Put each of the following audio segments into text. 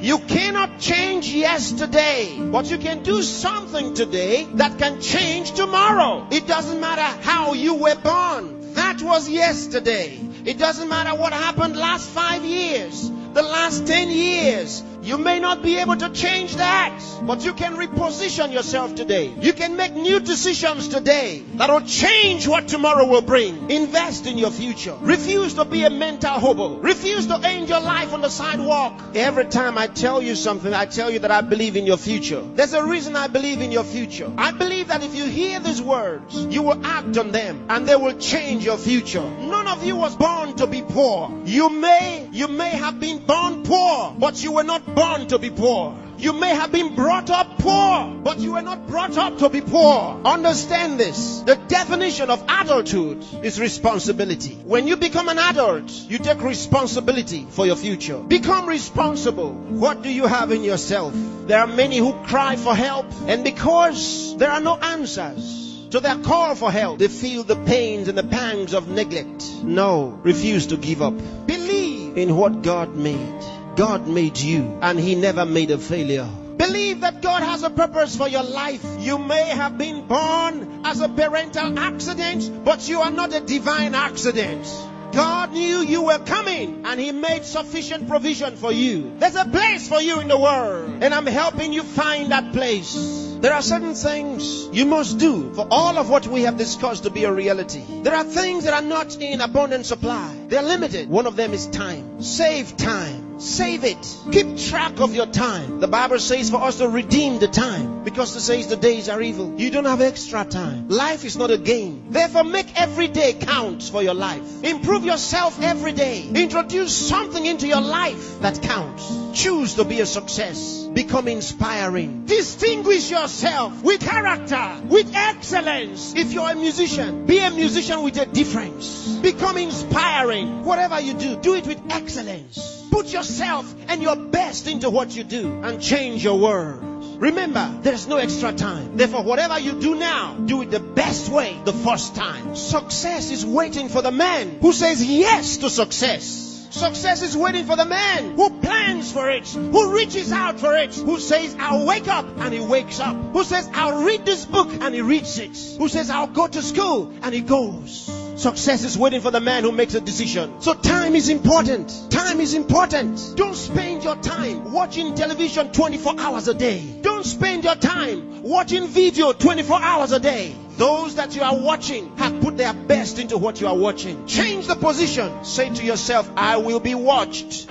You cannot change yesterday, but you can do something today that can change tomorrow. It doesn't matter how you were born. That was yesterday. It doesn't matter what happened last 5 years, the last 10 years. You may not be able to change that, but you can reposition yourself today. You can make new decisions today that will change what tomorrow will bring. Invest in your future. Refuse to be a mental hobo. Refuse to end your life on the sidewalk. Every time I tell you something, I tell you that I believe in your future. There's a reason I believe in your future. I believe that if you hear these words, you will act on them and they will change your future. None of you was born to be poor. You may have been born poor, but you were not born to be poor. You may have been brought up poor, but you were not brought up to be poor. Understand this. The definition of adulthood is responsibility. When you become an adult, you take responsibility for your future. Become responsible. What do you have in yourself? There are many who cry for help, and because there are no answers to their call for help, they feel the pains and the pangs of neglect. No, refuse to give up. Believe in what God made. God made you, and He never made a failure. Believe that God has a purpose for your life. You may have been born as a parental accident, but you are not a divine accident. God knew you were coming, and He made sufficient provision for you. There's a place for you in the world, and I'm helping you find that place. There are certain things you must do for all of what we have discussed to be a reality. There are things that are not in abundant supply. They're limited. One of them is time. Save time. Save it. Keep track of your time. The Bible says for us to redeem the time, because it says the days are evil. You don't have extra time. Life is not a game. Therefore, make every day count for your life. Improve yourself every day. Introduce something into your life that counts. Choose to be a success. Become inspiring. Distinguish yourself with character, with excellence. If you're a musician, be a musician with a difference. Become inspiring. Whatever you do, do it with excellence. Put yourself and your best into what you do and change your world. Remember, there's no extra time. Therefore, whatever you do now, do it the best way the first time. Success is waiting for the man who says yes to success. Success is waiting for the man who plans for it, who reaches out for it, who says, I'll wake up, and he wakes up, who says, I'll read this book, and he reads it, who says, I'll go to school, and he goes. Success is waiting for the man who makes a decision. So time is important. Time is important. Don't spend your time watching television 24 hours a day. Don't spend your time watching video 24 hours a day. Those that you are watching have put their best into what you are watching. Change the position. Say to yourself, I will be watched.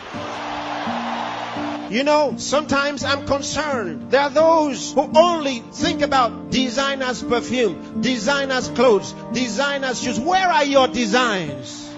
You know, sometimes I'm concerned. There are those who only think about designers' perfume, designers' clothes, designers' shoes. Where are your designs?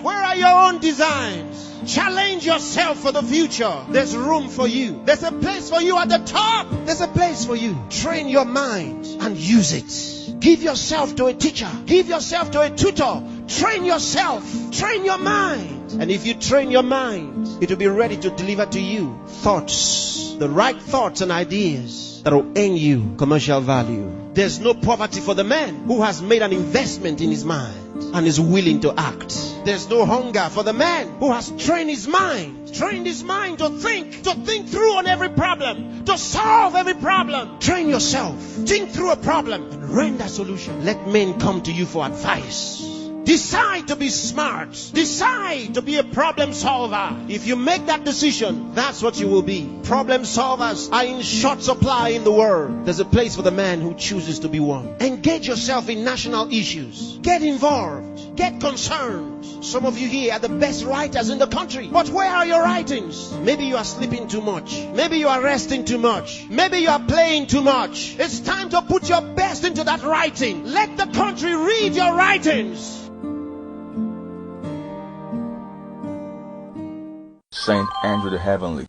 Where are your own designs? Challenge yourself for the future. There's room for you. There's a place for you at the top. There's a place for you. Train your mind and use it. Give yourself to a teacher. Give yourself to a tutor. Train yourself. Train your mind. And if you train your mind, it will be ready to deliver to you thoughts, the right thoughts and ideas that will earn you commercial value. There's no poverty for the man who has made an investment in his mind and is willing to act. There's no hunger for the man who has trained his mind to think through on every problem, to solve every problem. Train yourself. Think through a problem and render a solution. Let men come to you for advice. Decide to be smart. Decide to be a problem solver. If you make that decision, that's what you will be. Problem solvers are in short supply in the world. There's a place for the man who chooses to be one. Engage yourself in national issues. Get involved. Get concerned. Some of you here are the best writers in the country. But where are your writings? Maybe you are sleeping too much. Maybe you are resting too much. Maybe you are playing too much. It's time to put your best into that writing. Let the country read your writings. Saint Andrew the Heavenly.